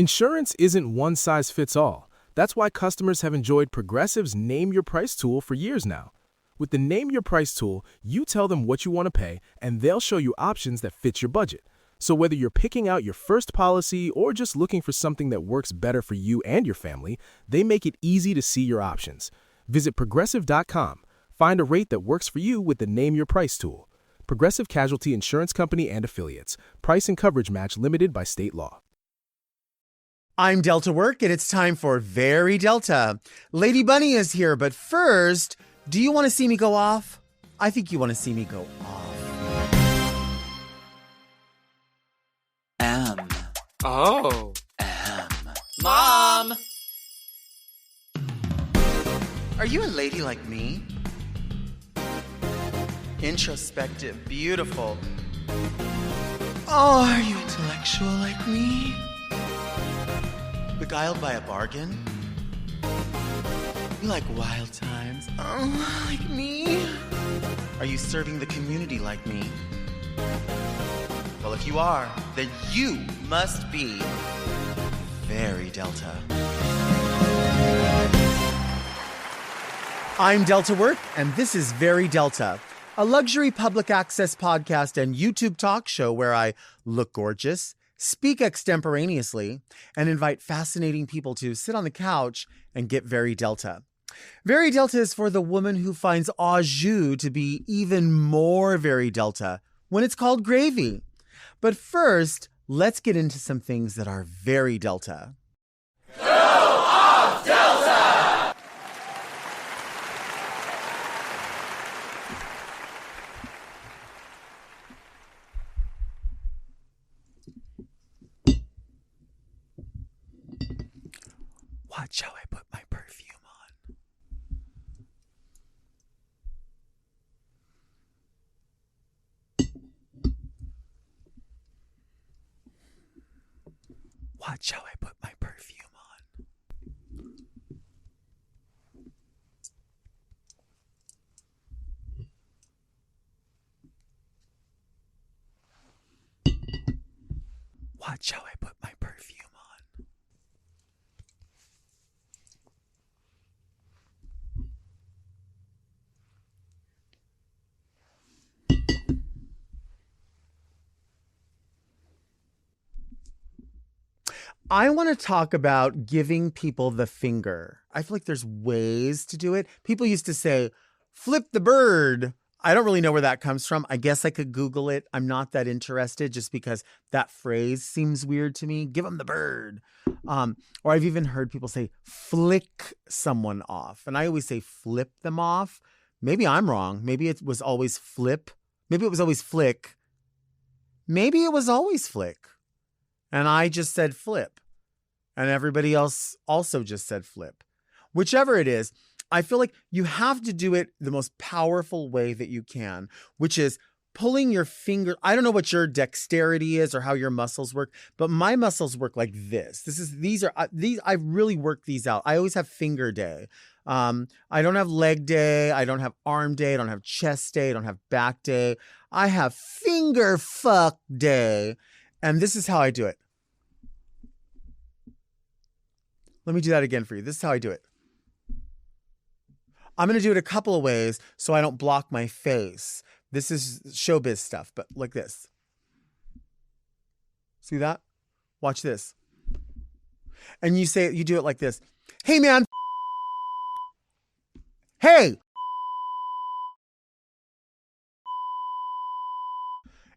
Insurance isn't one size fits all. That's why customers have enjoyed Progressive's Name Your Price tool for years now. With the Name Your Price tool, you tell them what you want to pay, and they'll show you options that fit your budget. So whether you're picking out your first policy or just looking for something that works better for you and your family, they make it easy to see your options. Visit Progressive.com. Find a rate that works for you with the Name Your Price tool. Progressive Casualty Insurance Company and Affiliates. Price and coverage match limited by state law. I'm Delta Work, and it's time for Very Delta. Lady Bunny is here, but first, do you want to see me go off? I think you want to see me go off. Oh. Mom! Are you a lady like me? Introspective, beautiful. Oh, are you intellectual like me? Beguiled by a bargain? You like wild times? Oh, like me? Are you serving the community like me? Well, if you are, then you must be Very Delta. I'm Delta Work, and this is Very Delta, a luxury public access podcast and YouTube talk show where I look gorgeous, speak extemporaneously, and invite fascinating people to sit on the couch and get Very Delta. Very Delta is for the woman who finds au jus to be even more Very Delta when it's called gravy. But first, let's get into some things that are very Delta. Go off, Delta! Watch how I put my perfume on. Watch how I put my perfume on. Watch how I put my perfume on. I want to talk about giving people the finger. I feel like there's ways to do it. People used to say, flip the bird. I don't really know where that comes from. I guess I could Google it. I'm not that interested just because that phrase seems weird to me. Give them the bird. Or I've even heard people say, flick someone off. And I always say, flip them off. Maybe I'm wrong. Maybe it was always flip. Maybe it was always flick. Maybe it was always flick. And I just said flip. And everybody else also just said flip. Whichever it is, I feel like you have to do it the most powerful way that you can, which is pulling your finger. I don't know what your dexterity is or how your muscles work, but my muscles work like this. These I really work these out. I always have finger day. I don't have leg day. I don't have arm day. I don't have chest day. I don't have back day. I have finger fuck day. And this is how I do it. Let me do that again for you. This is how I do it. I'm going to do it a couple of ways so I don't block my face. This is showbiz stuff, but like this. See that? Watch this. And you do it like this. Hey, man. Hey.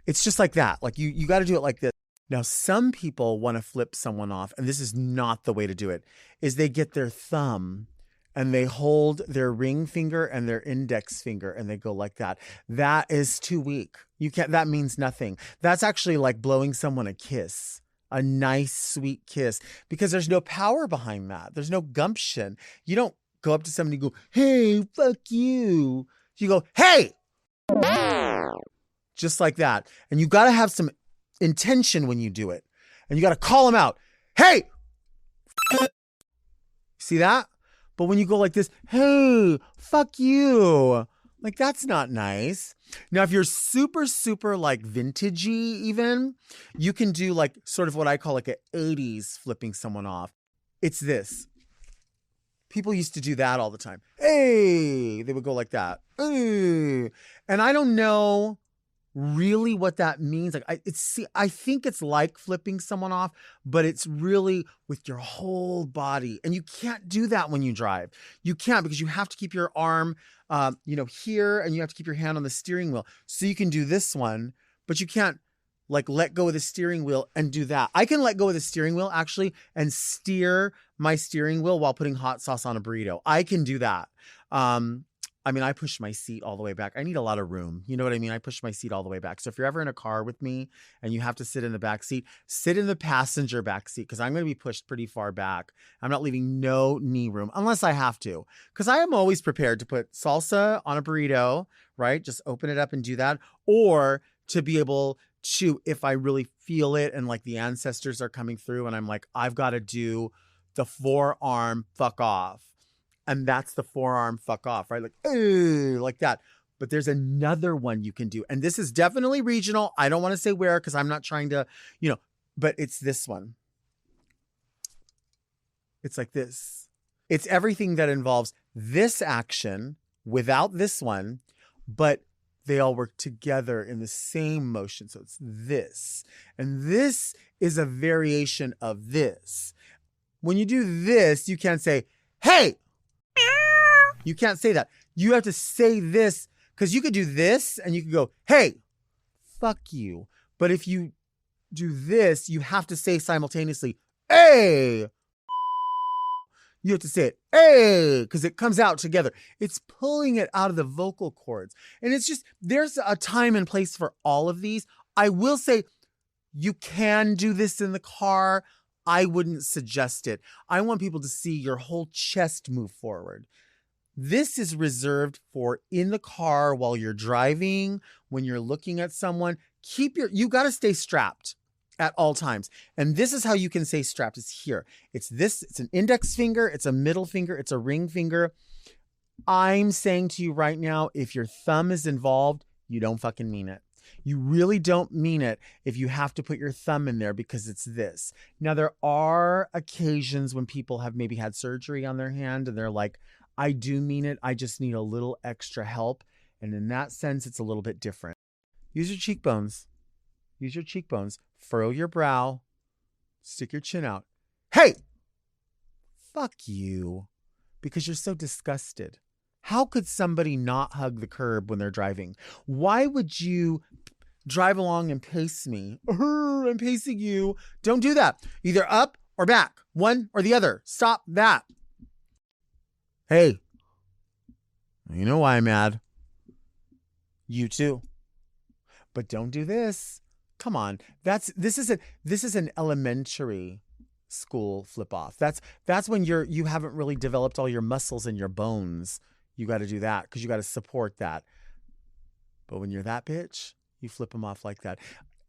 It's just like that. Like you got to do it like this. Now, some people want to flip someone off, and this is not the way to do it, is they get their thumb and they hold their ring finger and their index finger and they go like that. That is too weak. That means nothing. That's actually like blowing someone a kiss, a nice, sweet kiss, because there's no power behind that. There's no gumption. You don't go up to somebody and go, hey, fuck you. You go, hey, just like that. And you got to have some intention when you do it. And you got to call them out. Hey, see that? But when you go like this, hey, fuck you, Like, that's not nice. Now, if you're super, super like vintagey even, you can do like sort of what I call like an 80s flipping someone off. It's this. People used to do that all the time. Hey, they would go like that. Hey. And I don't know really what that means. Like I think it's like flipping someone off, but it's really with your whole body. And you can't do that when you drive. You can't, because you have to keep your arm here, and you have to keep your hand on the steering wheel. So you can do this one, but you can't like let go of the steering wheel and do that. I can let go of the steering wheel actually and steer my steering wheel while putting hot sauce on a burrito. I can do that. I push my seat all the way back. I need a lot of room. You know what I mean? I push my seat all the way back. So if you're ever in a car with me and you have to sit in the back seat, sit in the passenger back seat, because I'm going to be pushed pretty far back. I'm not leaving no knee room unless I have to, because I am always prepared to put salsa on a burrito, right? Just open it up and do that. Or to be able to, if I really feel it and like the ancestors are coming through and I'm like, I've got to do the forearm fuck off. And that's the forearm fuck off, right? Like that. But there's another one you can do. And this is definitely regional. I don't want to say where, because I'm not trying to, but it's this one. It's like this. It's everything that involves this action without this one, but they all work together in the same motion. So it's this. And this is a variation of this. When you do this, you can't say, hey! You can't say that. You have to say this, because you could do this and you could go, hey, fuck you. But if you do this, you have to say simultaneously, hey. You have to say it, hey, because it comes out together. It's pulling it out of the vocal cords. And it's just, there's a time and place for all of these. I will say you can do this in the car. I wouldn't suggest it. I want people to see your whole chest move forward. This is reserved for in the car while you're driving, when you're looking at someone. You got to stay strapped at all times. And this is how you can say strapped. It's here. It's an index finger. It's a middle finger. It's a ring finger. I'm saying to you right now, if your thumb is involved, you don't fucking mean it. You really don't mean it if you have to put your thumb in there, because it's this. Now, there are occasions when people have maybe had surgery on their hand and they're like, I do mean it. I just need a little extra help. And in that sense, it's a little bit different. Use your cheekbones. Use your cheekbones. Furrow your brow. Stick your chin out. Hey! Fuck you. Because you're so disgusted. How could somebody not hug the curb when they're driving? Why would you drive along and pace me? I'm pacing you. Don't do that. Either up or back. One or the other. Stop that. Hey, you know why I'm mad? You too. But don't do this. Come on. This is an elementary school flip off. That's when you haven't really developed all your muscles and your bones. You got to do that because you got to support that. But when you're that bitch, you flip them off like that.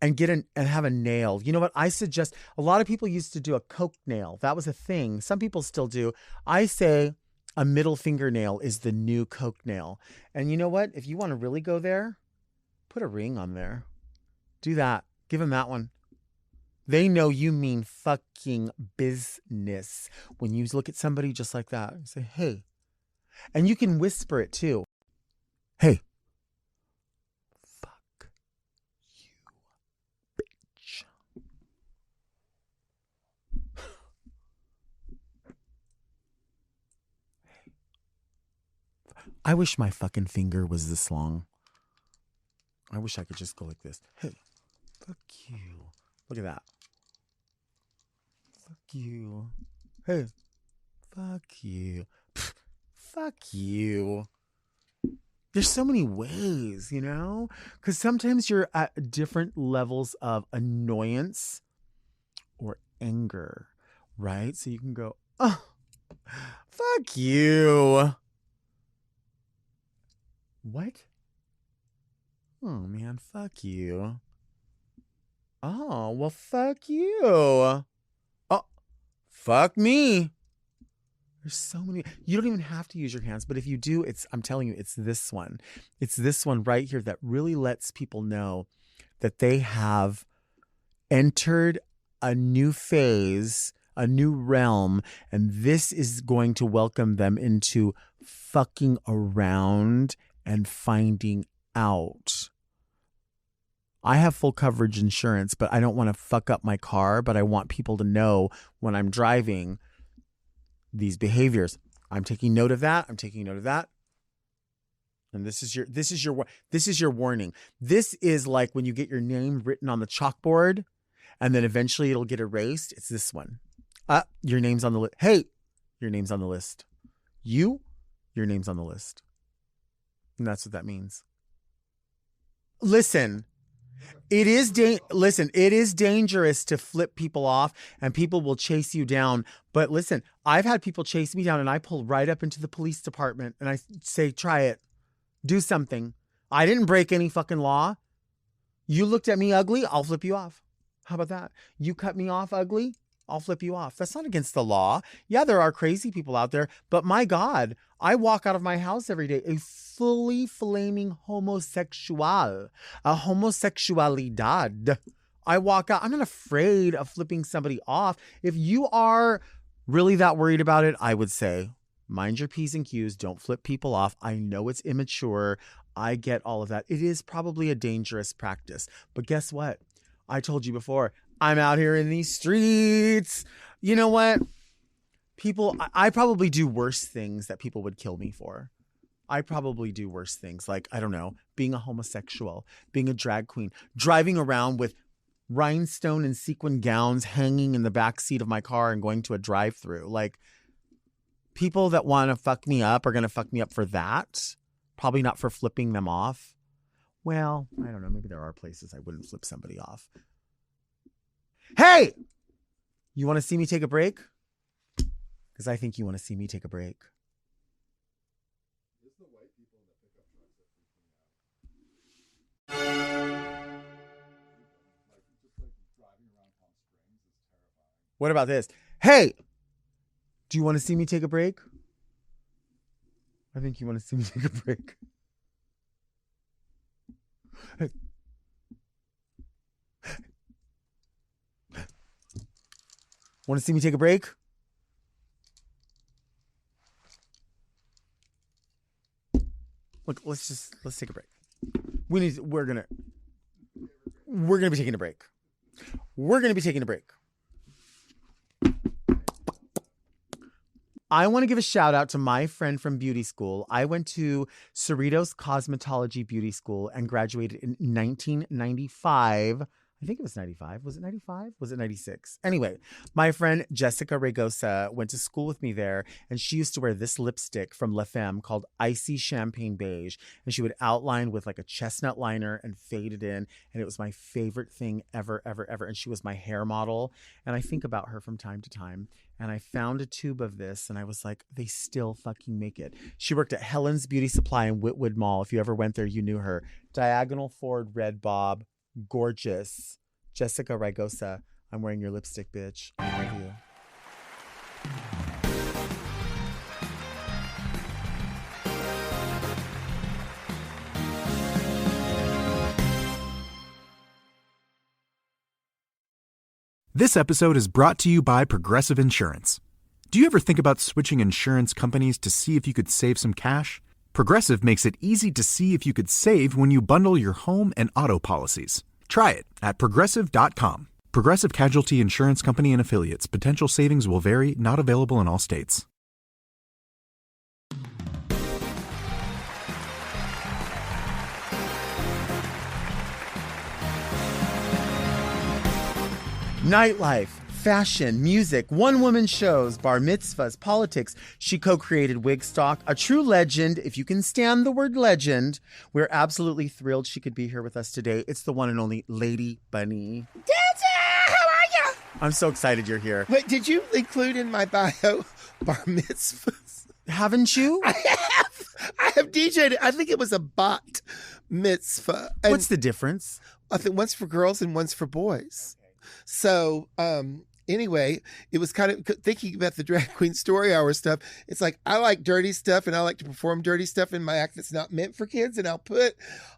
And have a nail. You know what? I suggest, a lot of people used to do a Coke nail. That was a thing. Some people still do. I say a middle fingernail is the new Coke nail. And you know what? If you want to really go there, put a ring on there. Do that. Give them that one. They know you mean fucking business when you look at somebody just like that. You say, hey. And you can whisper it too. Hey. Fuck you, bitch. I wish my fucking finger was this long. I wish I could just go like this. Hey, fuck you. Look at that. Fuck you. Hey, fuck you. Pfft, fuck you. There's so many ways, you know? Because sometimes you're at different levels of annoyance or anger, right? So you can go, oh, fuck you. What? Oh, man, fuck you. Oh, well, fuck you. Oh, fuck me. There's so many. You don't even have to use your hands, but if you do, I'm telling you, it's this one. It's this one right here that really lets people know that they have entered a new phase, a new realm, and this is going to welcome them into fucking around and finding out. I have full coverage insurance, but I don't want to fuck up my car, but I want people to know when I'm driving these behaviors. I'm taking note of that. I'm taking note of that. And this is your warning. This is like when you get your name written on the chalkboard and then eventually it'll get erased. It's this one. Your name's on the list. Hey, your name's on the list. Your name's on the list. And that's what that means. Listen, it is dangerous to flip people off and people will chase you down. But listen, I've had people chase me down and I pull right up into the police department and I say, try it. Do something. I didn't break any fucking law. You looked at me ugly, I'll flip you off. How about that? You cut me off ugly, I'll flip you off. That's not against the law. Yeah, there are crazy people out there, but my God, I walk out of my house every day a fully flaming homosexual, a homosexualidad. I walk out. I'm not afraid of flipping somebody off. If you are really that worried about it, I would say, mind your P's and Q's. Don't flip people off. I know it's immature. I get all of that. It is probably a dangerous practice. But guess what? I told you before, I'm out here in these streets. You know what? People, I probably do worse things that people would kill me for. I probably do worse things like, I don't know, being a homosexual, being a drag queen, driving around with rhinestone and sequin gowns hanging in the back seat of my car and going to a drive-through. Like, people that want to fuck me up are going to fuck me up for that. Probably not for flipping them off. Well, I don't know. Maybe there are places I wouldn't flip somebody off. Hey, you want to see me take a break? Because I think you want to see me take a break. What about this? Hey, do you want to see me take a break? I think you want to see me take a break. Hey. Want to see me take a break? Look, let's take a break. We're gonna be taking a break. We're gonna be taking a break. I want to give a shout out to my friend from beauty school. I went to Cerritos Cosmetology Beauty School and graduated in 1995. I think it was 95. Was it 95? Was it 96? Anyway, my friend Jessica Regosa went to school with me there, and she used to wear this lipstick from La Femme called Icy Champagne Beige, and she would outline with like a chestnut liner and fade it in, and it was my favorite thing ever, ever, ever. And she was my hair model, and I think about her from time to time, and I found a tube of this, and I was like, they still fucking make it. She worked at Helen's Beauty Supply in Whitwood Mall. If you ever went there, you knew her. Diagonal Ford Red Bob. Gorgeous. Jessica Rigosa, I'm wearing your lipstick, bitch. I love you. This episode is brought to you by Progressive Insurance. Do you ever think about switching insurance companies to see if you could save some cash? Progressive makes it easy to see if you could save when you bundle your home and auto policies. Try it at Progressive.com. Progressive Casualty Insurance Company and Affiliates. Potential savings will vary. Not available in all states. Nightlife, fashion, music, one-woman shows, bar mitzvahs, politics. She co-created Wigstock, a true legend, if you can stand the word legend. We're absolutely thrilled she could be here with us today. It's the one and only Lady Bunny. Dancer, how are you? I'm so excited you're here. Wait, did you include in my bio bar mitzvahs? Haven't you? I have DJ'd. I think it was a bat mitzvah. What's the difference? I think one's for girls and one's for boys. Okay. So anyway, it was kind of thinking about the drag queen story hour stuff. It's like, I like dirty stuff and I like to perform dirty stuff in my act that's not meant for kids. And I'll put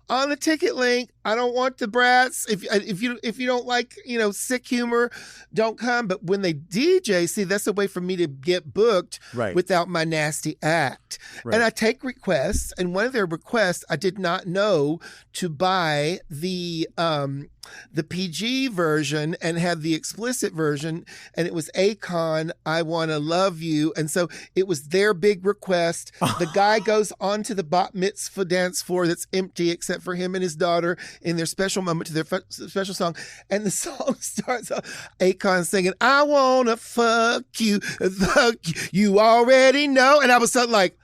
on the ticket link, I don't want the brats. If you don't like, sick humor, don't come. But when they DJ, see, that's a way for me to get booked without my nasty act. Right. And I take requests, and one of their requests, I did not know to buy the PG version and have the explicit version, and it was Akon, I Wanna Love You. And so it was their big request. The guy goes onto the bat mitzvah dance floor that's empty except for him and his daughter in their special moment to their special song. And the song starts off, Akon singing, I wanna fuck you, you already know. And I was suddenly like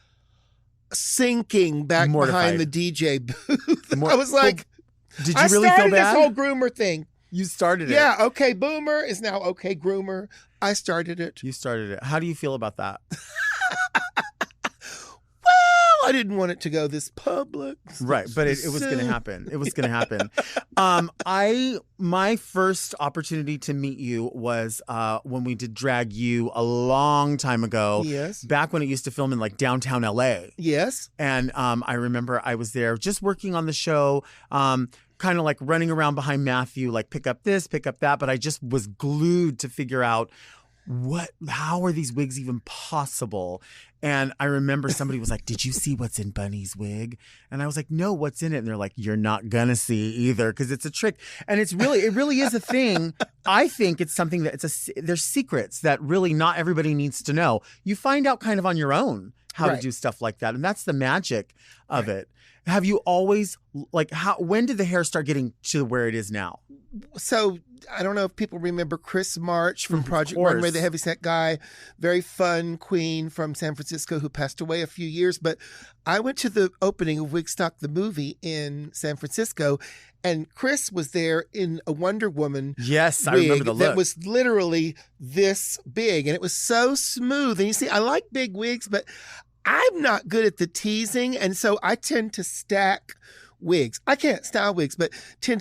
sinking back behind the DJ booth. I was like, did you really feel bad? This whole groomer thing. You started it. Yeah, okay, boomer is now okay, groomer. I started it. You started it. How do you feel about that? I didn't want it to go this public. Right, but it was going to happen. It was going to happen. My first opportunity to meet you was when we did Drag You a long time ago. Yes. Back when it used to film in like downtown LA. Yes. And I remember I was there just working on the show, kind of like running around behind Matthew, like pick up this, pick up that. But I just was glued to figure out how are these wigs even possible? And I remember somebody was like, did you see what's in Bunny's wig? And I was like, no, what's in it? And they're like, you're not gonna see either because it's a trick. And it really is a thing. I think it's something that there's secrets that really not everybody needs to know. You find out kind of on your own how to do stuff like that. And that's the magic of it. Have you always, when did the hair start getting to where it is now? So I don't know if people remember Chris March from Project Runway, the heavyset guy, very fun queen from San Francisco who passed away a few years. But I went to the opening of Wigstock, the movie in San Francisco, and Chris was there in a Wonder Woman wig I remember the look. That was literally this big, and it was so smooth. And you see, I like big wigs, but I'm not good at the teasing, and so I tend to stack wigs. I can't style wigs, but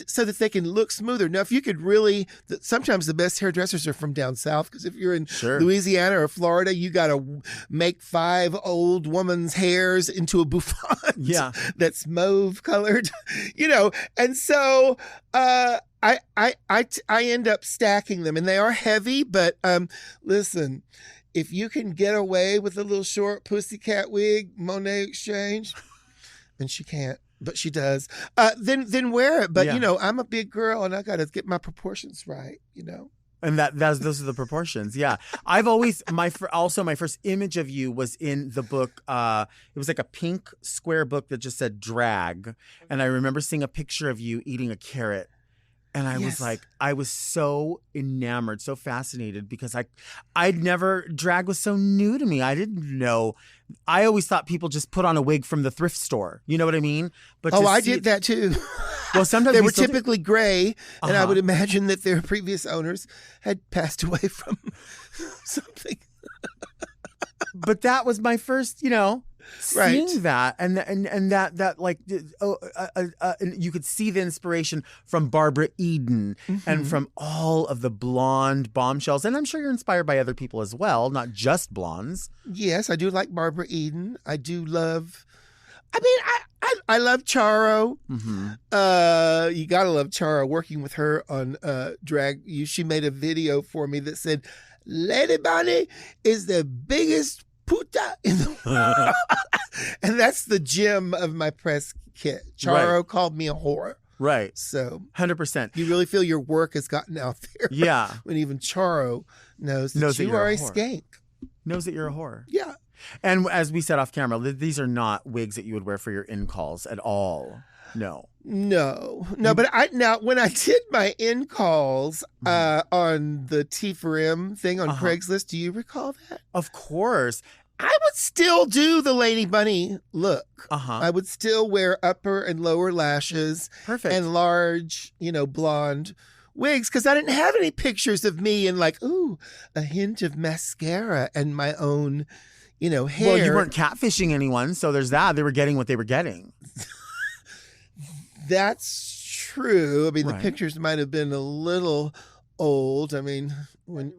so that they can look smoother. Now, if you could really, sometimes the best hairdressers are from down south, because if you're in Louisiana or Florida, you got to make 5 old woman's hairs into a bouffant that's mauve colored, and so I end up stacking them, and they are heavy, but listen, if you can get away with a little short pussycat wig, Monet Exchange, and she can't, but she does, then wear it. But, I'm a big girl and I got to get my proportions right, And those are the proportions. Yeah. I've always, my first image of you was in the book. It was like a pink square book that just said drag. And I remember seeing a picture of you eating a carrot. And I was like, I was so enamored, so fascinated because drag was so new to me. I didn't know. I always thought people just put on a wig from the thrift store. You know what I mean? But I did that too. Well, sometimes they were typically gray, and I would imagine that their previous owners had passed away from something. But that was my first, seeing that and that like you could see the inspiration from Barbara Eden and from all of the blonde bombshells, and I'm sure you're inspired by other people as well, not just blondes. Yes, I do like Barbara Eden. I do love. I mean, I love Charo. You gotta love Charo. Working with her on drag, she made a video for me that said, "Lady Bunny is the biggest puta in the world." And that's the gem of my press kit. Charo called me a whore. Right. So 100%. You really feel your work has gotten out there. Yeah. When even Charo knows that you are a skank. Knows that you're a whore. Yeah. And as we said off camera, these are not wigs that you would wear for your in-calls at all. No. But when I did my in-calls on the T for M thing on Craigslist, do you recall that? Of course. I would still do the Lady Bunny look. I would still wear upper and lower lashes. Perfect. And large, blonde wigs, because I didn't have any pictures of me and a hint of mascara and my own, hair. Well, you weren't catfishing anyone, so there's that. They were getting what they were getting. That's true. I mean, the pictures might have been a little old. I mean, when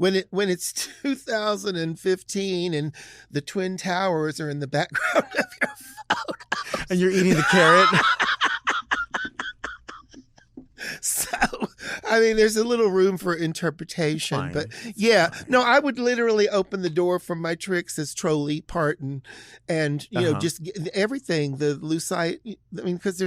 it's 2015 and the Twin Towers are in the background of your phone, And you're eating the carrot. so I mean, there's a little room for interpretation. Fine. But yeah, no, I would literally open the door from my tricks as trolley part and you know, just everything, the lucite. I mean, because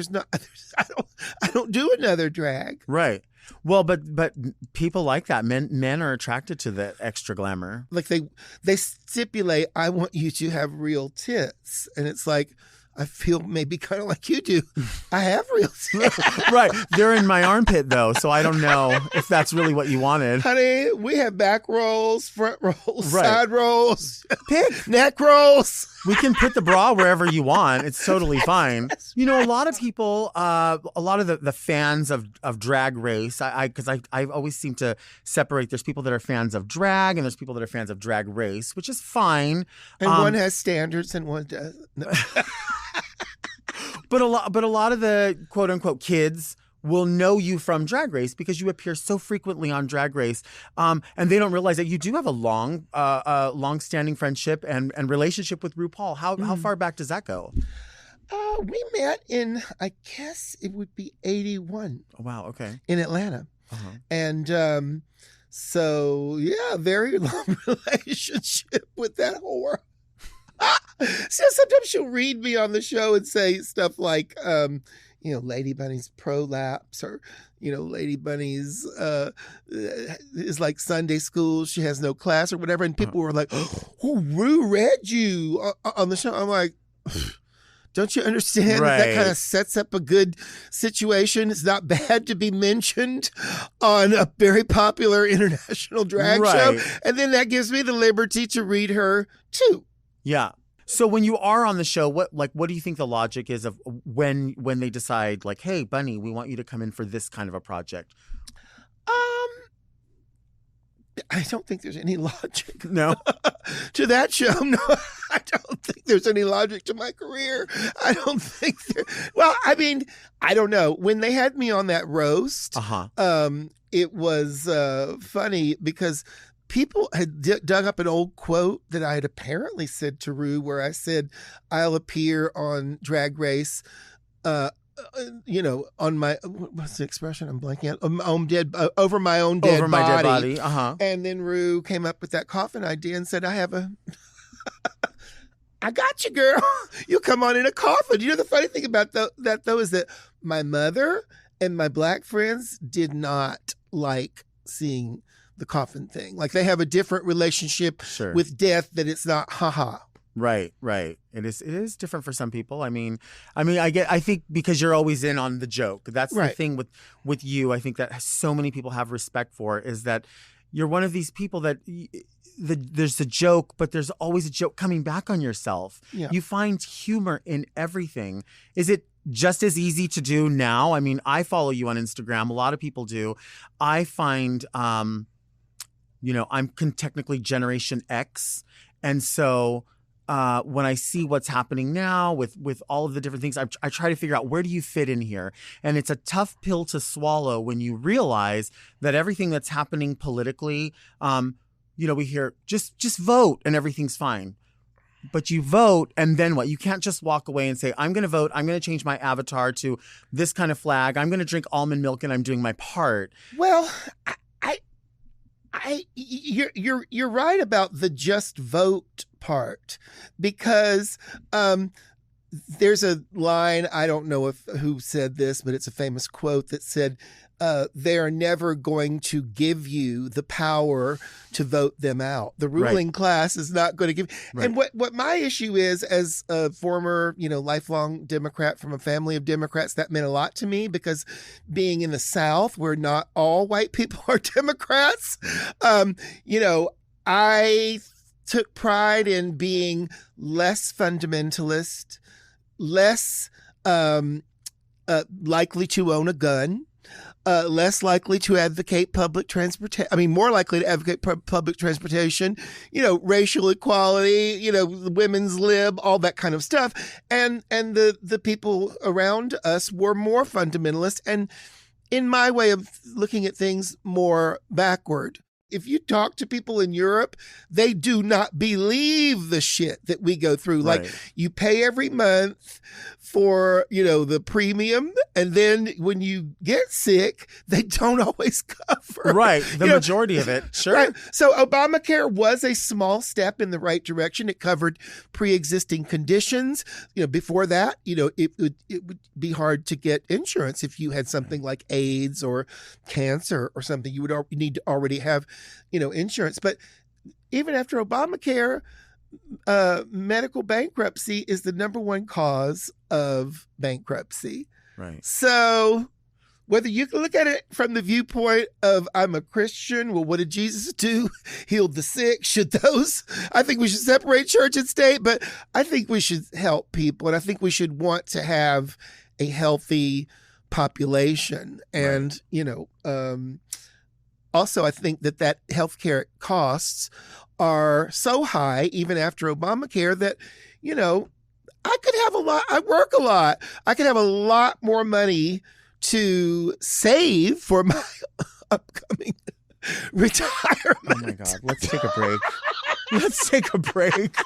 I don't do another drag. Right. Well, but people like that. Men are attracted to the extra glamour. Like they stipulate, I want you to have real tits, and it's like, I feel maybe kind of like you do. I have real tits. Right. They're in my armpit, though, so I don't know if that's really what you wanted. Honey, we have back rolls, front rolls, Right. side rolls, Pick. neck rolls. We can put the bra wherever you want. It's totally fine. You know, a lot of people, a lot of the fans of Drag Race, because I always seem to separate. There's people that are fans of drag and there's people that are fans of Drag Race, which is fine. And one has standards and one doesn't. No. But a lot of the quote unquote kids will know you from Drag Race because you appear so frequently on Drag Race, and they don't realize that you do have a long-standing friendship and relationship with RuPaul. How far back does that go? We met in, I guess it would be 81. Oh, wow. Okay. In Atlanta. Uh-huh. And so, yeah, very long relationship with that whore. So sometimes she'll read me on the show and say stuff like, you know, Lady Bunny's prolapse, or, you know, Lady Bunny's is like Sunday school. She has no class or whatever. And people were like, oh, Rue read you on the show. I'm like, don't you understand that kind of sets up a good situation? It's not bad to be mentioned on a very popular international drag show. And then that gives me the liberty to read her too. Yeah. So when you are on the show, what do you think the logic is of when they decide, like, hey, Bunny, we want you to come in for this kind of a project? I don't think there's any logic. No. To that show. No, I don't think there's any logic to my career. I don't think well, I mean, I don't know. When they had me on that roast, it was funny because people had dug up an old quote that I had apparently said to Rue, where I said, I'll appear on Drag Race, you know, on my, what's the expression? I'm blanking out. Over my own dead body. Over my dead body. And then Rue came up with that coffin idea and said, I have a, I got you, girl. You'll come on in a coffin. You know, the funny thing about that though is that my mother and my Black friends did not like seeing the coffin thing. Like, they have a different relationship with death, that it's not haha. Right. It is different for some people. I mean, I think because you're always in on the joke. That's the thing with you. I think that so many people have respect for, is that you're one of these people that there's a joke, but there's always a joke coming back on yourself. Yeah. You find humor in everything. Is it just as easy to do now? I mean, I follow you on Instagram. A lot of people do. I find, you know, I'm technically Generation X. And so when I see what's happening now with all of the different things, I try to figure out, where do you fit in here? And it's a tough pill to swallow when you realize that everything that's happening politically, you know, we hear just vote and everything's fine. But you vote, and then what? You can't just walk away and say, I'm going to vote. I'm going to change my avatar to this kind of flag. I'm going to drink almond milk, and I'm doing my part. Well, you're right about the just vote part, because there's a line, I don't know who said this, but it's a famous quote that said, they are never going to give you the power to vote them out. The ruling class is not going to give. And what my issue is, as a former, you know, lifelong Democrat from a family of Democrats, that meant a lot to me, because being in the South, where not all white people are Democrats, you know, I took pride in being less fundamentalist, less likely to own a gun, less likely to advocate public transportation. I mean, more likely to advocate public transportation, you know, racial equality, you know, women's lib, all that kind of stuff. And the people around us were more fundamentalist. And in my way of looking at things, more backward. If you talk to people in Europe, they do not believe the shit that we go through. Right. Like, you pay every month for, the premium. And then when you get sick, they don't always cover. Right. The majority of it. Sure. Right. So Obamacare was a small step in the right direction. It covered pre-existing conditions. Before that, it would be hard to get insurance if you had something like AIDS or cancer or something. You would need to already have, insurance. But even after Obamacare, medical bankruptcy is the number one cause of bankruptcy. Right. So whether you can look at it from the viewpoint of I'm a Christian, well, what did Jesus do? Healed the sick. I think we should separate church and state, but I think we should help people. And I think we should want to have a healthy population. And, also, I think that healthcare costs are so high, even after Obamacare, that, I could have I work a lot. I could have a lot more money to save for my upcoming retirement. Oh my God. Let's take a break. Let's take a break.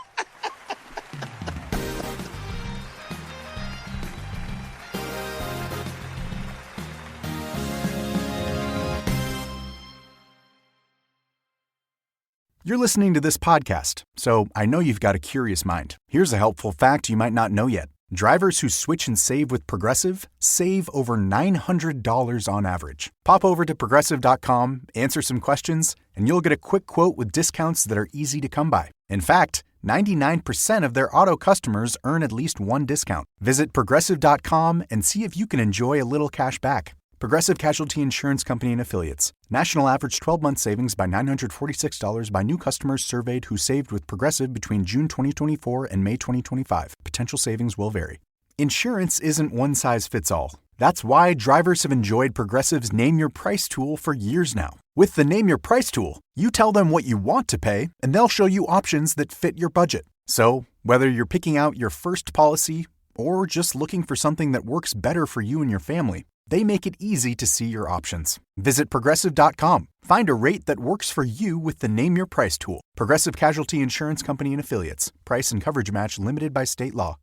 You're listening to this podcast, so I know you've got a curious mind. Here's a helpful fact you might not know yet. Drivers who switch and save with Progressive save over $900 on average. Pop over to Progressive.com, answer some questions, and you'll get a quick quote with discounts that are easy to come by. In fact, 99% of their auto customers earn at least one discount. Visit Progressive.com and see if you can enjoy a little cash back. Progressive Casualty Insurance Company and Affiliates. National average 12-month savings by $946 by new customers surveyed who saved with Progressive between June 2024 and May 2025. Potential savings will vary. Insurance isn't one size fits all. That's why drivers have enjoyed Progressive's Name Your Price tool for years now. With the Name Your Price tool, you tell them what you want to pay, and they'll show you options that fit your budget. So, whether you're picking out your first policy or just looking for something that works better for you and your family, they make it easy to see your options. Visit Progressive.com. Find a rate that works for you with the Name Your Price tool. Progressive Casualty Insurance Company and Affiliates. Price and coverage match limited by state law.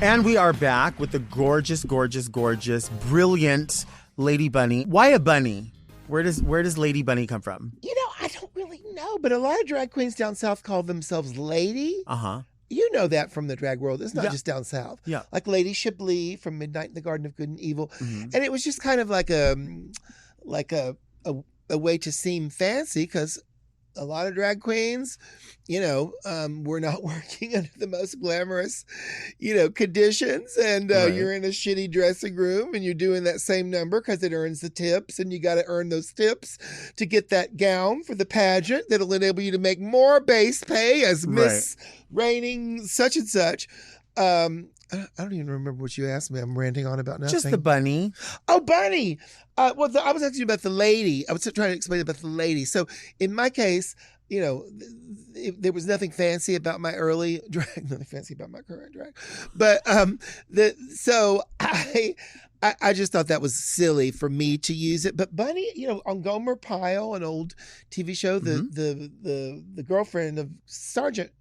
And we are back with the gorgeous, gorgeous, gorgeous, brilliant Lady Bunny. Why a bunny? Where does Lady Bunny come from? I don't really know, but a lot of drag queens down south call themselves Lady. Uh-huh. You know that from the drag world. It's not just down south. Yeah. Like Lady Chablis from Midnight in the Garden of Good and Evil. Mm-hmm. And it was just kind of like a way to seem fancy, because a lot of drag queens, were not working under the most glamorous, conditions. And Right. You're in a shitty dressing room and you're doing that same number because it earns the tips, and you got to earn those tips to get that gown for the pageant that'll enable you to make more base pay as Miss reigning such and such. I don't even remember what you asked me. I'm ranting on about nothing. Just the bunny. Oh, bunny. I was asking you about the lady. I was trying to explain about the lady. So in my case, there was nothing fancy about my early drag, nothing fancy about my current drag. But so I just thought that was silly for me to use it. But bunny, on Gomer Pyle, an old TV show, the girlfriend of Sergeant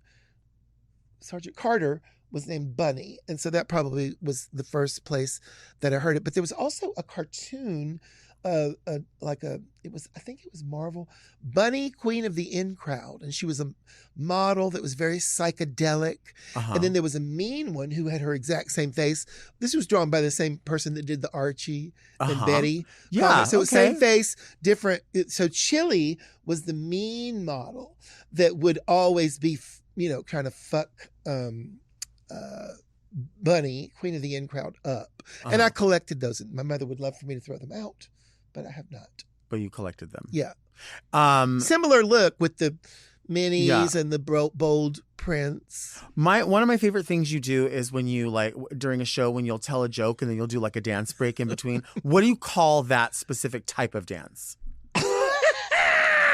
Carter was named Bunny. And so that probably was the first place that I heard it. But there was also a cartoon, I think it was Marvel, Bunny, Queen of the In Crowd. And she was a model that was very psychedelic. Uh-huh. And then there was a mean one who had her exact same face. This was drawn by the same person that did the Archie and Betty. Yeah. So same face, different. So Chili was the mean model that would always be, trying to fuck Bunny, Queen of the In Crowd, up. And I collected those. My mother would love for me to throw them out, but I have not. But you collected them. Yeah. Similar look with the minis and the bold prints. One of my favorite things you do is when you, like, during a show, when you'll tell a joke and then you'll do like a dance break in between. What do you call that specific type of dance?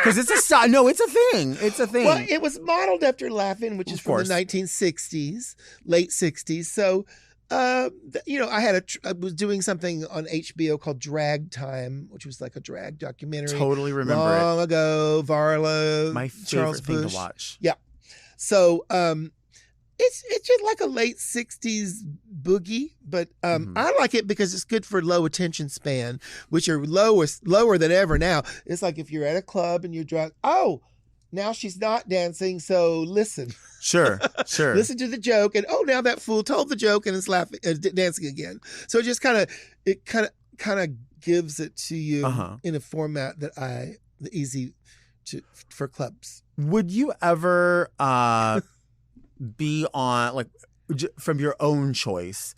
Because it's a style. No, it's a thing. It's a thing. Well, it was modeled after Laughing, which is Of from course. the 1960s, late 60s. So, I was doing something on HBO called Drag Time, which was like a drag documentary. Totally remember long ago. Varla, My Charles favorite thing Bush. to watch. Yeah. So, it's just like a late 60s boogie, but I like it because it's good for low attention span, which are lower than ever now. It's like if you're at a club and you're drunk, oh, now she's not dancing, so listen. Sure. Listen to the joke, and oh, now that fool told the joke and is laughing, dancing again. So it just kind of gives it to you in a format that easy for clubs. Would you ever be on, like, from your own choice,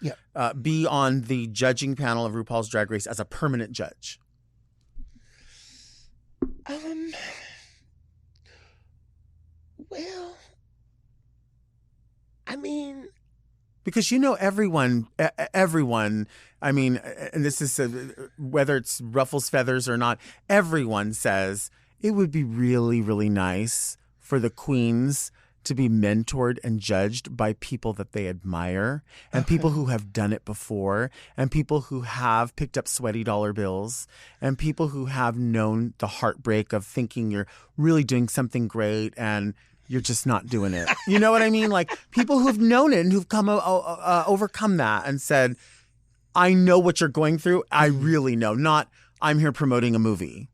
be on the judging panel of RuPaul's Drag Race as a permanent judge? Well, I mean, because everyone, I mean, and this is whether it's ruffles feathers or not, everyone says it would be really, really nice for the queens to be mentored and judged by people that they admire and people who have done it before and people who have picked up sweaty dollar bills and people who have known the heartbreak of thinking you're really doing something great and you're just not doing it. You know what I mean? Like people who've known it and who've come overcome that and said, I know what you're going through. I really know. Not I'm here promoting a movie.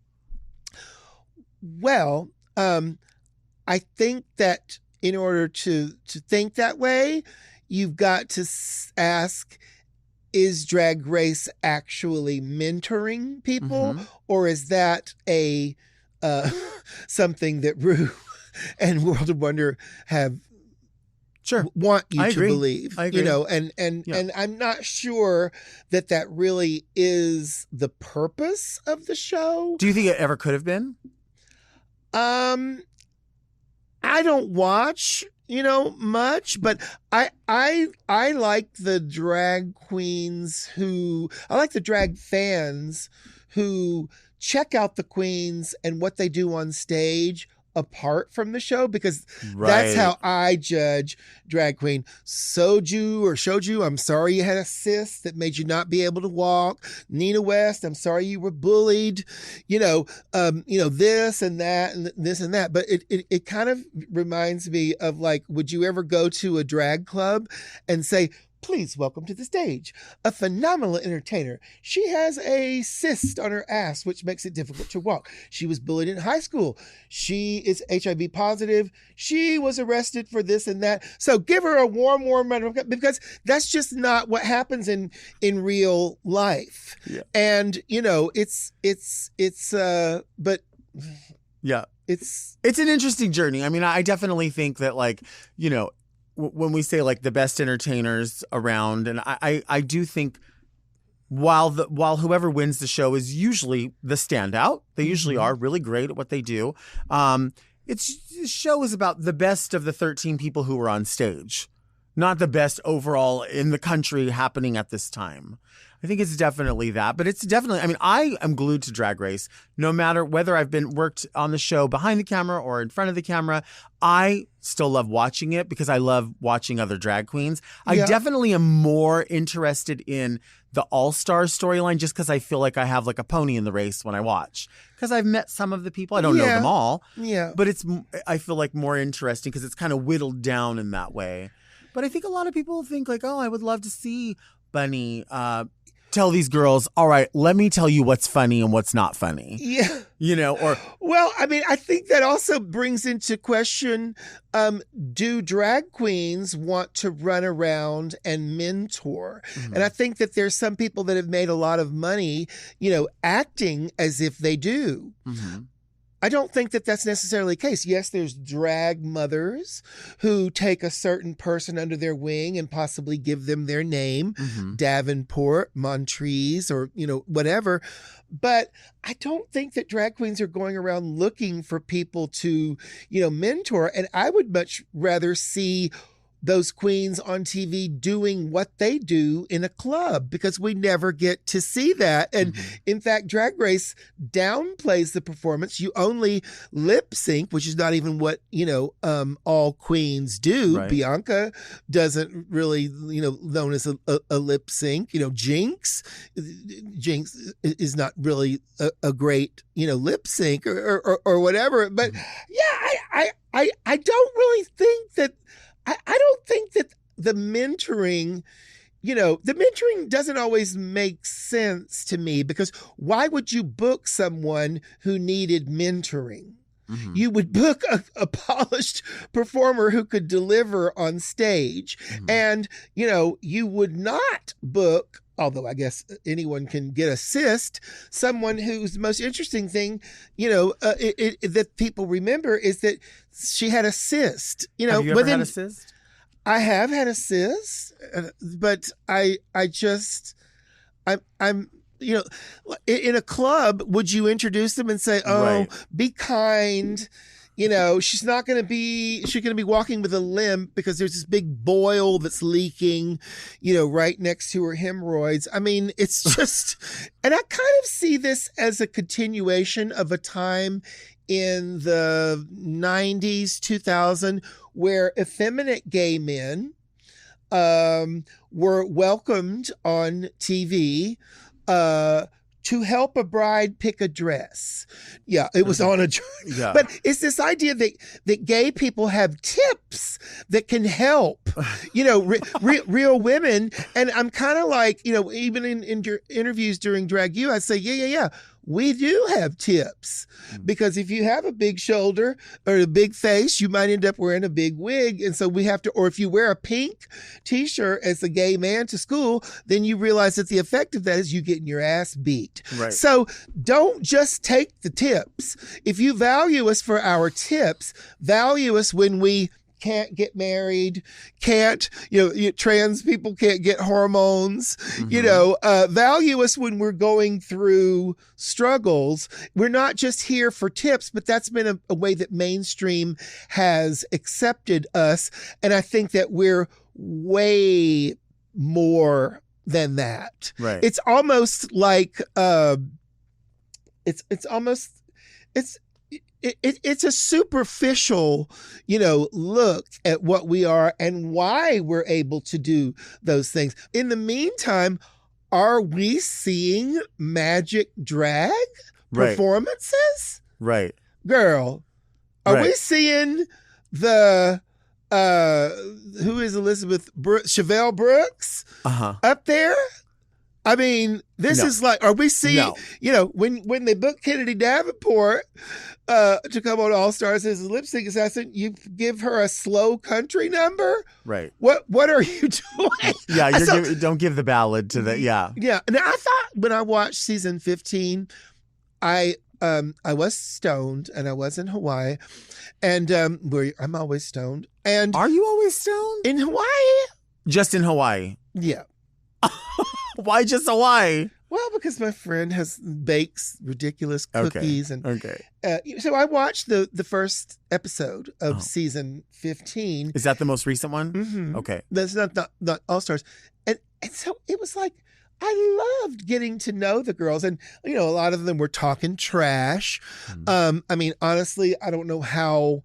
Well, I think that in order to think that way, you've got to ask, is Drag Race actually mentoring people? Or is that a something that Ru and World of Wonder have want you to believe? I agree. And I'm not sure that really is the purpose of the show. Do you think it ever could have been? I don't watch, much, but I like the drag queens I like the drag fans who check out the queens and what they do on stage apart from the show, because that's how I judge drag queen. Shoju, I'm sorry you had a cyst that made you not be able to walk. Nina West, I'm sorry you were bullied. This and that and this and that. But it kind of reminds me of, like, would you ever go to a drag club and say, please welcome to the stage a phenomenal entertainer. She has a cyst on her ass, which makes it difficult to walk. She was bullied in high school. She is HIV positive. She was arrested for this and that. So give her a warm round of applause, because that's just not what happens in real life. Yeah. And but yeah, it's an interesting journey. I mean, I definitely think that, like, when we say, like, the best entertainers around, and I do think while whoever wins the show is usually the standout, they usually are really great at what they do. This show is about the best of the 13 people who were on stage, not the best overall in the country happening at this time. I think it's definitely that, but it's definitely, I mean, I am glued to Drag Race, no matter whether I've worked on the show behind the camera or in front of the camera. I still love watching it because I love watching other drag queens. I definitely am more interested in the All-Star storyline just because I feel like I have, like, a pony in the race when I watch, because I've met some of the people. I don't know them all, but I feel like more interesting because it's kind of whittled down in that way. But I think a lot of people think, like, oh, I would love to see Bunny tell these girls, all right, let me tell you what's funny and what's not funny. Yeah. Well, I mean, I think that also brings into question, do drag queens want to run around and mentor? And I think that there's some people that have made a lot of money, acting as if they do. I don't think that that's necessarily the case. Yes, there's drag mothers who take a certain person under their wing and possibly give them their name, Davenport, Montrese, or, whatever. But I don't think that drag queens are going around looking for people to, mentor. And I would much rather see those queens on TV doing what they do in a club, because we never get to see that. And in fact, Drag Race downplays the performance. You only lip sync, which is not even what, all queens do. Right. Bianca doesn't really, known as a lip sync. Jinx is not really a great, lip sync or whatever. But yeah, I don't really think that, I don't think that the mentoring, the mentoring doesn't always make sense to me, because why would you book someone who needed mentoring? You would book a polished performer who could deliver on stage. And, you would not book, although I guess anyone can get assist, someone whose most interesting thing, that people remember is that she had a cyst. Have you ever had a cyst? I have had a cyst, but I'm in a club, would you introduce them and say, Right. be kind? She's going to be walking with a limp because there's this big boil that's leaking, right next to her hemorrhoids. I mean, it's just, and I kind of see this as a continuation of a time in the 90s, 2000, where effeminate gay men were welcomed on TV to help a bride pick a dress. Yeah, it was on a dress. Yeah. But it's this idea that gay people have tips that can help, real women. And I'm kind of like, even in your interviews during Drag U, I say, yeah. We do have tips, because if you have a big shoulder or a big face, you might end up wearing a big wig. And so we have to, or if you wear a pink t-shirt as a gay man to school, then you realize that the effect of that is you getting your ass beat. Right. So don't just take the tips. If you value us for our tips, value us when we can't get married, trans people can't get hormones, value us when we're going through struggles. We're not just here for tips, but that's been a way that mainstream has accepted us. And I think that we're way more than that. Right. It's almost like, it's a superficial, look at what we are and why we're able to do those things. In the meantime, are we seeing magic drag performances? Right. Girl, are we seeing the, who is Elizabeth Chevelle Brooks up there? I mean, this is like, are we seeing, when they booked Kennedy Davenport to come on All Stars as a lip sync assassin, you give her a slow country number? Right. What are you doing? Yeah, don't give the ballad to the, yeah. Yeah, and I thought when I watched season 15, I was stoned, and I was in Hawaii, and I'm always stoned. And Are you always stoned? in Hawaii? Just in Hawaii. Yeah. Why just Hawaii? Well, because my friend bakes ridiculous cookies, and Okay. So I watched the first episode of season 15. Is that the most recent one? Mm-hmm. Okay. That's not All Stars, and so it was like I loved getting to know the girls, and a lot of them were talking trash. I mean, honestly, I don't know how.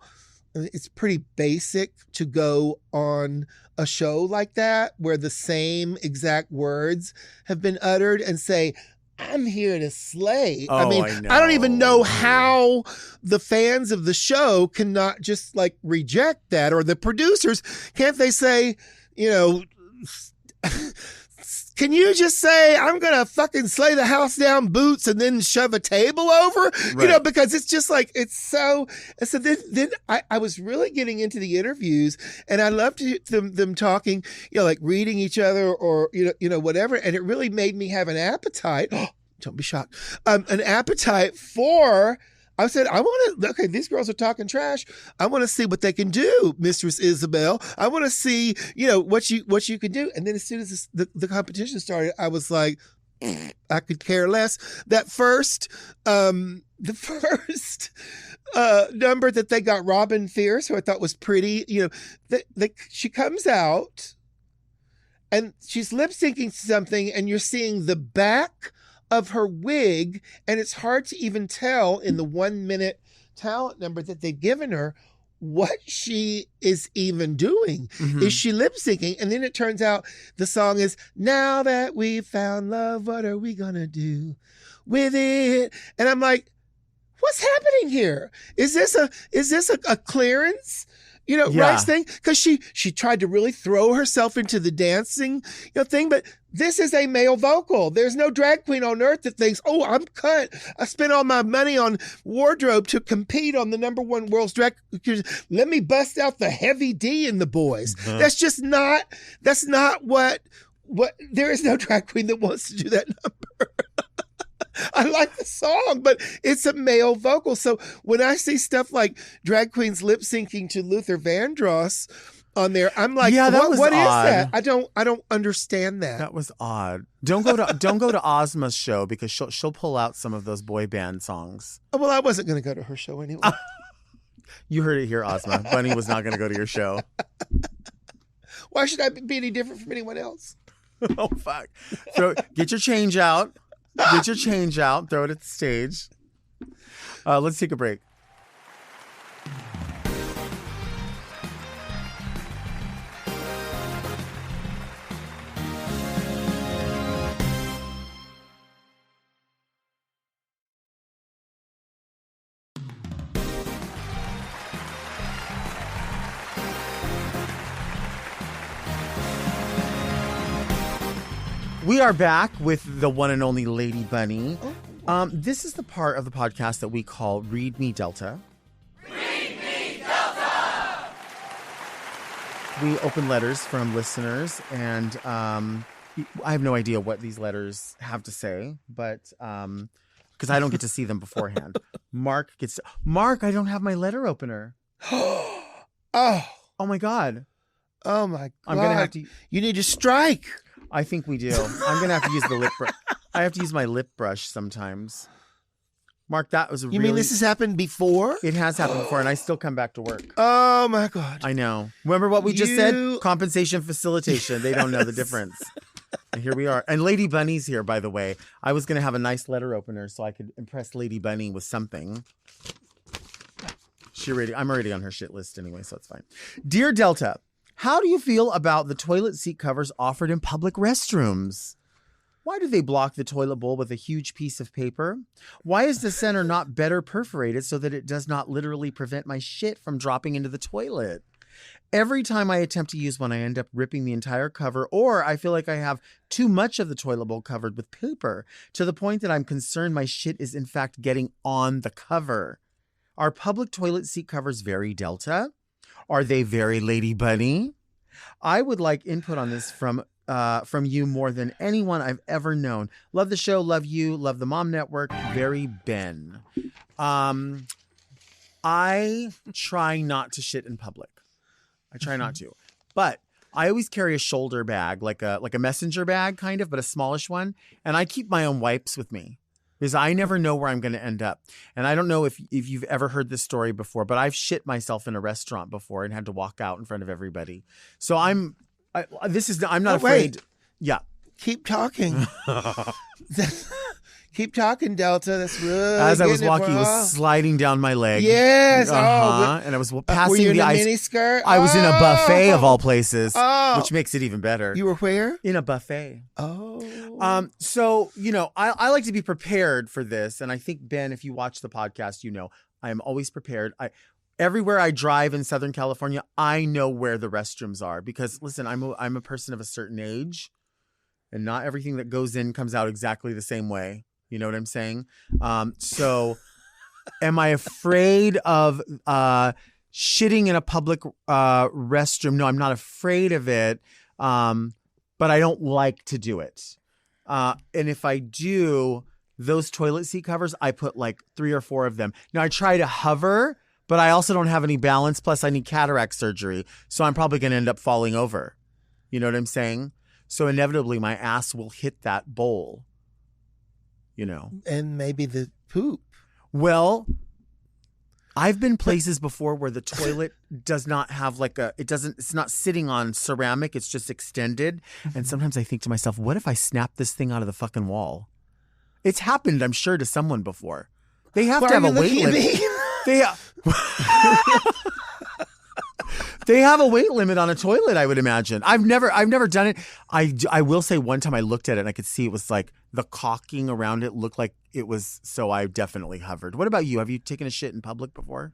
It's pretty basic to go on a show like that where the same exact words have been uttered and say, I'm here to slay. Oh, I mean, I I don't even know know. how the fans of the show cannot just like reject that, or the producers, can't they say, can you just say, I'm going to fucking slay the house down boots and then shove a table over? Right. Because it's just like, it's so then I was really getting into the interviews, and I loved them talking, like reading each other or, whatever. And it really made me have an appetite. Don't be shocked. An appetite for, I said, okay, these girls are talking trash. I want to see what they can do, Mistress Isabel. I want to see, what you can do. And then as soon as the competition started, I was like, I could care less. That first, the first number that they got Robin Thierse, who I thought was pretty, she comes out and she's lip syncing something, and you're seeing the back of her wig, and it's hard to even tell in the 1 minute talent number that they've given her what she is even doing. Mhm. Is she lip syncing? And then it turns out the song is, now that we've found love, what are we gonna do with it? And I'm like, what's happening here? Is this a clearance? Yeah. Rights thing? Because she tried to really throw herself into the dancing, thing, but this is a male vocal. There's no drag queen on earth that thinks, oh, I'm cut. I spent all my money on wardrobe to compete on the #1 world's drag. Let me bust out the heavy D in the boys. Mhm. That's not what, there is no drag queen that wants to do that number. I like the song, but it's a male vocal. So when I see stuff like drag queens lip syncing to Luther Vandross on there, I'm like, Yeah, that was what is odd. that? I don't understand that. That was odd. Don't go to Ozma's show because she'll pull out some of those boy band songs. Oh, well, I wasn't going to go to her show anyway. You heard it here, Ozma. Bunny was not going to go to your show. Why should I be any different from anyone else? Oh fuck! So get your change out. Get your change out. Throw it at the stage. Let's take a break. We are back with the one and only Lady Bunny. This is the part of the podcast that we call Read Me Delta. Read me, Delta! We open letters from listeners, and I have no idea what these letters have to say, but because I don't get to see them beforehand. Mark, I don't have my letter opener. Oh my God. Oh my God! I'm gonna have to. You need to strike. I think we do. I'm gonna have to use the lip brush. I have to use my lip brush sometimes. Mark, that was You mean this has happened before? It has happened before, and I still come back to work. Oh my God! I know. Remember what we just said? Compensation facilitation. They don't know the difference. And here we are. And Lady Bunny's here, by the way. I was gonna have a nice letter opener so I could impress Lady Bunny with something. I'm already on her shit list anyway, so it's fine. Dear Delta, how do you feel about the toilet seat covers offered in public restrooms? Why do they block the toilet bowl with a huge piece of paper? Why is the center not better perforated so that it does not literally prevent my shit from dropping into the toilet? Every time I attempt to use one, I end up ripping the entire cover, or I feel like I have too much of the toilet bowl covered with paper, to the point that I'm concerned my shit is in fact getting on the cover. Are public toilet seat covers very Delta? Are they very Lady Bunny? I would like input on this from you more than anyone I've ever known. Love the show, love you, love the Mom Network. Very Ben. I try not to shit in public. I try not to, but I always carry a shoulder bag, like a messenger bag kind of, but a smallish one, and I keep my own wipes with me. Because I never know where I'm going to end up. And I don't know if you've ever heard this story before, but I've shit myself in a restaurant before and had to walk out in front of everybody. So I'm not afraid. Wait. Yeah. Keep talking. Keep talking, Delta. That's really As I was getting it walking, it for- was sliding down my leg. Yes. Uh-huh. And I was passing were you in the a ice. mini skirt? I was in a buffet of all places, Oh. which makes it even better. You were where? In a buffet. Oh. So, I like to be prepared for this. And I think, Ben, if you watch the podcast, I am always prepared. Everywhere I drive in Southern California, I know where the restrooms are because, listen, I'm a person of a certain age, and not everything that goes in comes out exactly the same way. You know what I'm saying? So am I afraid of shitting in a public restroom? No, I'm not afraid of it, but I don't like to do it. And if I do, those toilet seat covers, I put like 3 or 4 of them. Now, I try to hover, but I also don't have any balance. Plus, I need cataract surgery. So I'm probably going to end up falling over. You know what I'm saying? So inevitably, my ass will hit that bowl. And maybe the poop. Well, I've been places before where the toilet does not have it's not sitting on ceramic. It's just extended. And sometimes I think to myself, what if I snap this thing out of the fucking wall? It's happened, I'm sure, to someone before. They have to have a weight limit. They have a weight limit on a toilet, I would imagine. I've never done it. I will say one time I looked at it and I could see it was like the caulking around it looked like it was, so I definitely hovered. What about you? Have you taken a shit in public before?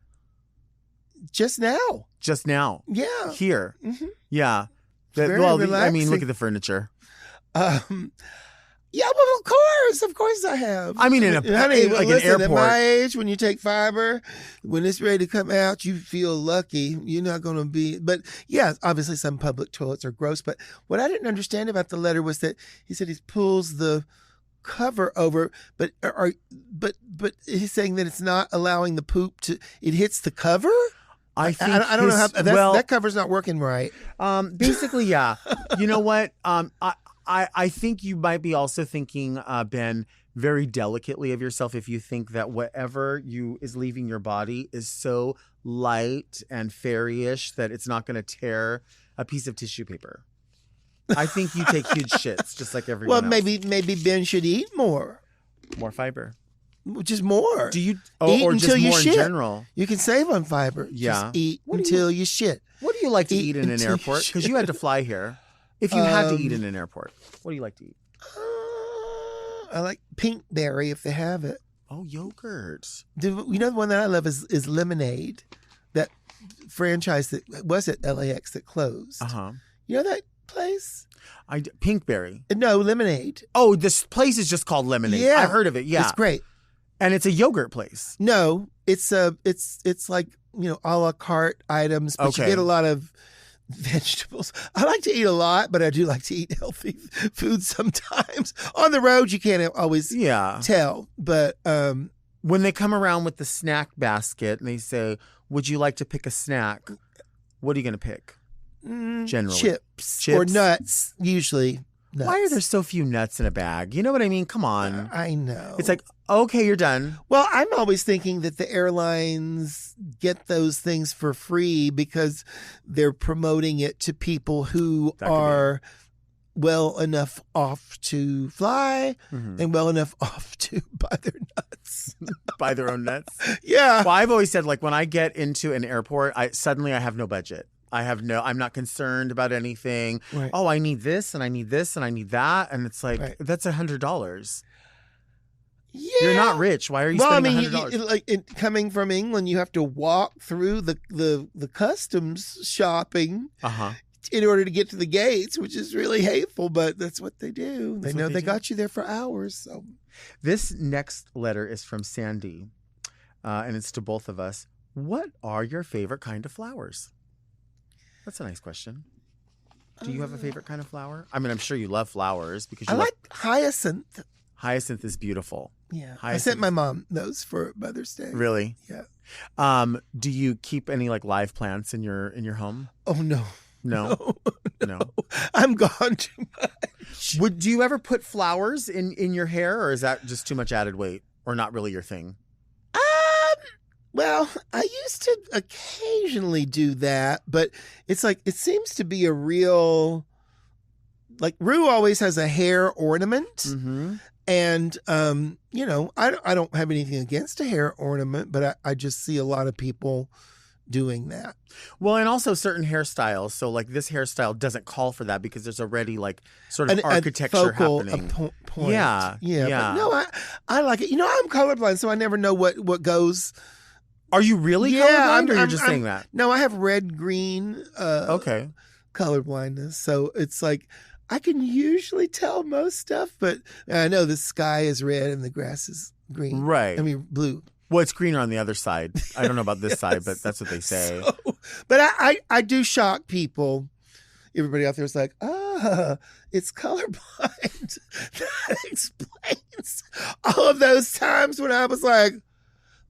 Just now. Just now? Yeah. Here? Mm-hmm. Yeah. Very relaxing. I mean, look at the furniture. Yeah, well, of course I have. I mean, honey, like listen, an airport. At my age, when you take fiber, when it's ready to come out, you feel lucky. You're not going to be. But yeah, obviously some public toilets are gross. But what I didn't understand about the letter was that he said he pulls the cover over, but he's saying that it's not allowing the poop to. It hits the cover. I think I don't know how that cover's not working right. Basically, yeah. You know what? I think you might be also thinking, Ben, very delicately of yourself if you think that whatever is leaving your body is so light and fairy-ish that it's not going to tear a piece of tissue paper. I think you take huge shits, just like everyone else. Well, maybe Ben should eat more. More fiber. Just more. Do you eat or until just you more shit. in general? You can save on fiber. Yeah. Just eat until you shit. What do you like to eat in an airport? Because you had to fly here. If you had to eat in an airport, what do you like to eat? I like pinkberry if they have it. Oh, yogurt. You know, the one that I love is lemonade. That franchise that was at LAX that closed. You know that place? Pinkberry. No, lemonade. Oh, this place is just called Lemonade. Yeah, I've heard of it. Yeah, it's great. And it's a yogurt place. No, it's like, a la carte items, but you get a lot of vegetables. I like to eat a lot, but I do like to eat healthy food sometimes. On the road, you can't always tell. But when they come around with the snack basket and they say, "Would you like to pick a snack?" What are you going to pick? Generally, chips or nuts. Usually, nuts. Why are there so few nuts in a bag? You know what I mean? Come on. I know. It's like, okay, you're done. Well, I'm always thinking that the airlines get those things for free because they're promoting it to people who are well enough off to fly and well enough off to buy their nuts. Buy their own nuts? Yeah. Well, I've always said, like, when I get into an airport, I have no budget. I'm not concerned about anything. Right. Oh, I need this and I need this and I need that. And it's like, that's $100. Yeah. You're not rich. Why are you spending $100? Coming from England, you have to walk through the customs shopping in order to get to the gates, which is really hateful, but that's what they do. They know they got you there for hours. So this next letter is from Sandy, and it's to both of us. What are your favorite kind of flowers? That's a nice question. Do you have a favorite kind of flower? I mean, I'm sure you love flowers because you like hyacinth. Hyacinth is beautiful. Yeah. Hyacinth. I sent my mom those for Mother's Day. Really? Yeah. Do you keep any like live plants in your home? Oh no. No. I'm gone too much. Do you ever put flowers in your hair, or is that just too much added weight, or not really your thing? Well, I used to occasionally do that, but it's like, it seems to be a real, like, Ru always has a hair ornament. Mm-hmm. And, I don't have anything against a hair ornament, but I just see a lot of people doing that. Well, and also certain hairstyles. So, like, this hairstyle doesn't call for that because there's already, like, sort of architecture happening. Point. Yeah. But no, I like it. I'm colorblind, so I never know what goes. Are you really colorblind, or you're just saying that? No, I have red-green colorblindness. So it's like, I can usually tell most stuff, but I know the sky is red and the grass is green. Right. I mean, blue. Well, it's greener on the other side. I don't know about this side, but that's what they say. But I do shock people. Everybody out there is like, it's colorblind. That explains all of those times when I was like,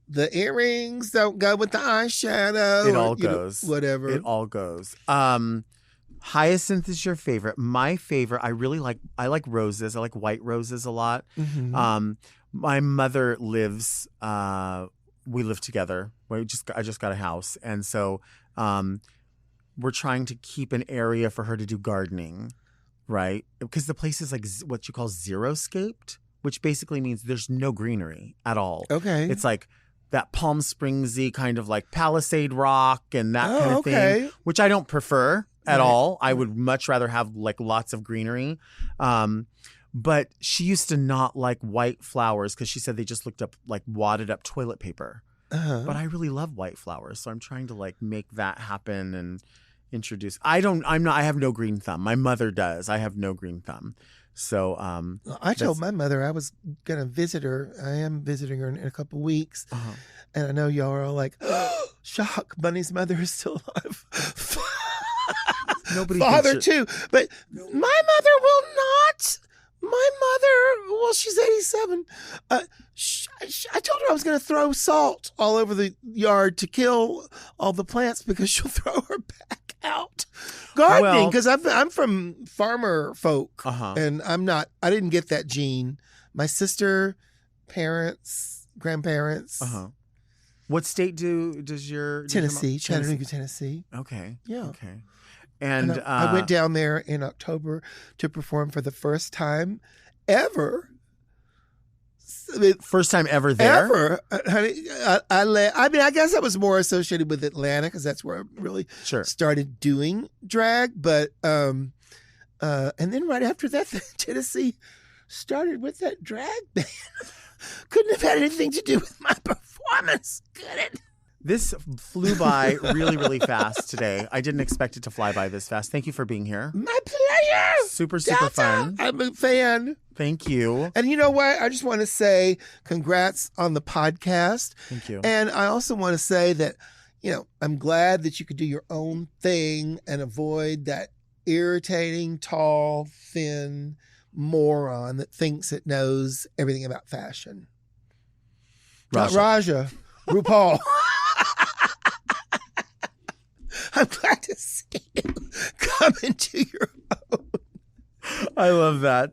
the earrings don't go with the eyeshadow. It all goes. Whatever. It all goes. Hyacinth is your favorite. My favorite, I like roses. I like white roses a lot. Mm-hmm. My mother lives. We live together. I just got a house, and so we're trying to keep an area for her to do gardening, right? Because the place is like what you call xeriscaped, which basically means there's no greenery at all. Okay. It's like that Palm Springsy kind of like Palisade Rock and that kind of thing, which I don't prefer at all. I would much rather have like lots of greenery. But she used to not like white flowers because she said they just looked up like wadded up toilet paper. But I really love white flowers, so I'm trying to like make that happen and introduce. I have no green thumb. My mother does. I have no green thumb. So I told my mother I was gonna visit her. I am visiting her in a couple weeks, and I know y'all are all like, oh, "Shock! Bunny's mother is still alive." Nobody. Father too, but my mother will not. My mother, well, she's 87. I told her I was going to throw salt all over the yard to kill all the plants because she'll throw her back out. Gardening, because I'm from farmer folk, and I didn't get that gene. My sister, parents, grandparents. What state does your Tennessee, Chattanooga, Tennessee. Okay. Yeah. Okay. And I went down there in October to perform for the first time ever. First time ever there? Ever. Honey, I guess I was more associated with Atlanta because that's where I really started doing drag. But and then right after that, Tennessee started with that drag band. Couldn't have had anything to do with my performance, could it? This flew by really, really fast today. I didn't expect it to fly by this fast. Thank you for being here. My pleasure. Super fun. I'm a fan. Thank you. And you know what? I just want to say congrats on the podcast. Thank you. And I also want to say that, I'm glad that you could do your own thing and avoid that irritating, tall, thin moron that thinks it knows everything about fashion. Not Raja. RuPaul. I'm glad to see you come into your own. I love that.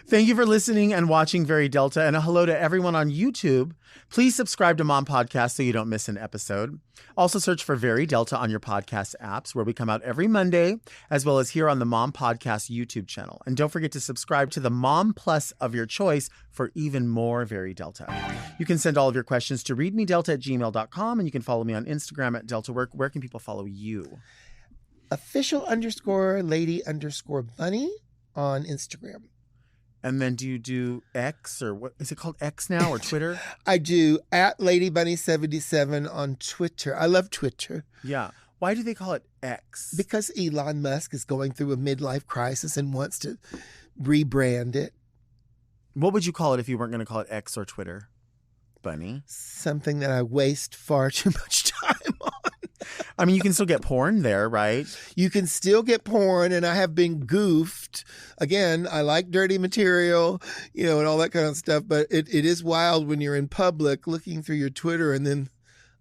Thank you for listening and watching Very Delta, and a hello to everyone on YouTube. Please subscribe to Mom Podcast so you don't miss an episode. Also search for Very Delta on your podcast apps where we come out every Monday, as well as here on the Mom Podcast YouTube channel. And don't forget to subscribe to the Mom Plus of your choice for even more Very Delta. You can send all of your questions to readmedelta@gmail.com, and you can follow me on Instagram at DeltaWork. Where can people follow you? Official_lady_bunny on Instagram. And then do you do X, or what is it called, X now, or Twitter? I do at LadyBunny77 on Twitter. I love Twitter. Yeah. Why do they call it X? Because Elon Musk is going through a midlife crisis and wants to rebrand it. What would you call it if you weren't going to call it X or Twitter, Bunny? Something that I waste far too much time on. I mean, you can still get porn there, right? You can still get porn, and I have been goofed. Again, I like dirty material, and all that kind of stuff, but it is wild when you're in public looking through your Twitter and then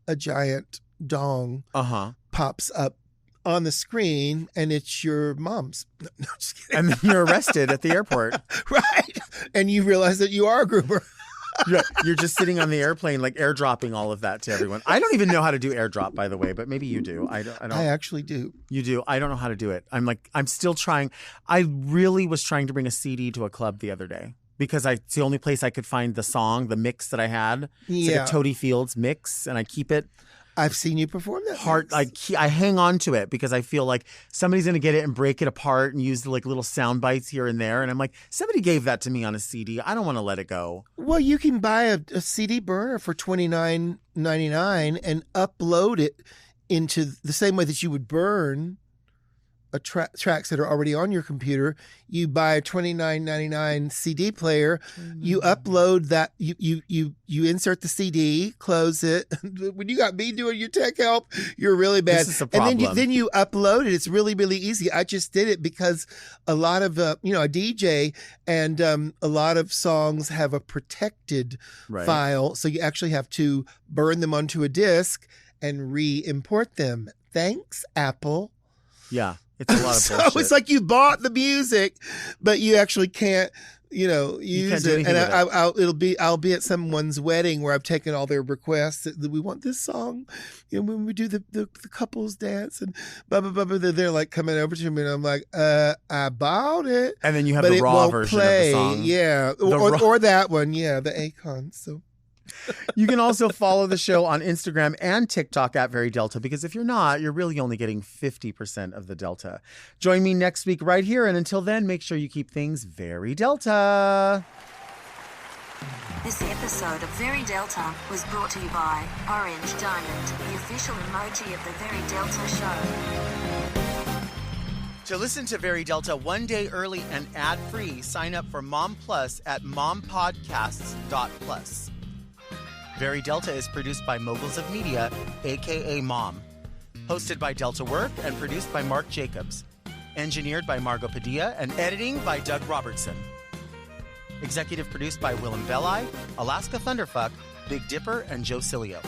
a giant dong pops up on the screen, and it's your mom's. No, just kidding. And then you're arrested at the airport. Right. And you realize that you are a groomer. You're just sitting on the airplane, like airdropping all of that to everyone. I don't even know how to do airdrop, by the way, but maybe you do. I don't. I actually do. You do? I don't know how to do it. I'm still trying. I really was trying to bring a CD to a club the other day because it's the only place I could find the song, the mix that I had. It's like a Toady Fields mix, and I keep it. I've seen you perform that. I hang on to it because I feel like somebody's going to get it and break it apart and use like little sound bites here and there. And I'm like, somebody gave that to me on a CD. I don't want to let it go. Well, you can buy a CD burner for $29.99 and upload it into the same way that you would burn tracks that are already on your computer. You buy a $29.99 CD player. You upload that. You insert the CD, close it. When you got me doing your tech help, you're really bad. This is a problem. And then you upload it. It's really, really easy. I just did it because a lot of a DJ and a lot of songs have a protected file, so you actually have to burn them onto a disc and re-import them. Thanks, Apple. Yeah. It's a lot of bullshit. So it's like you bought the music, but you actually can't use do it. anything And with it. I'll be at someone's wedding where I've taken all their requests that we want this song. When we do the couples dance and blah blah blah blah. They're like coming over to me, and I'm like, I bought it. And then you have but the it raw won't version play. of the song. Yeah, or that one. Yeah, the Akon. So. You can also follow the show on Instagram and TikTok at Very Delta, because if you're not, you're really only getting 50% of the Delta. Join me next week right here, and until then, make sure you keep things very Delta. This episode of Very Delta was brought to you by Orange Diamond, the official emoji of the Very Delta show. To listen to Very Delta one day early and ad-free, sign up for Mom Plus at mompodcasts.plus. Very Delta is produced by Moguls of Media, a.k.a. Mom. Hosted by Delta Work and produced by Mark Jacobs. Engineered by Margot Padilla and editing by Doug Robertson. Executive produced by Willem Belli, Alaska Thunderfuck, Big Dipper, and Joe Cilio.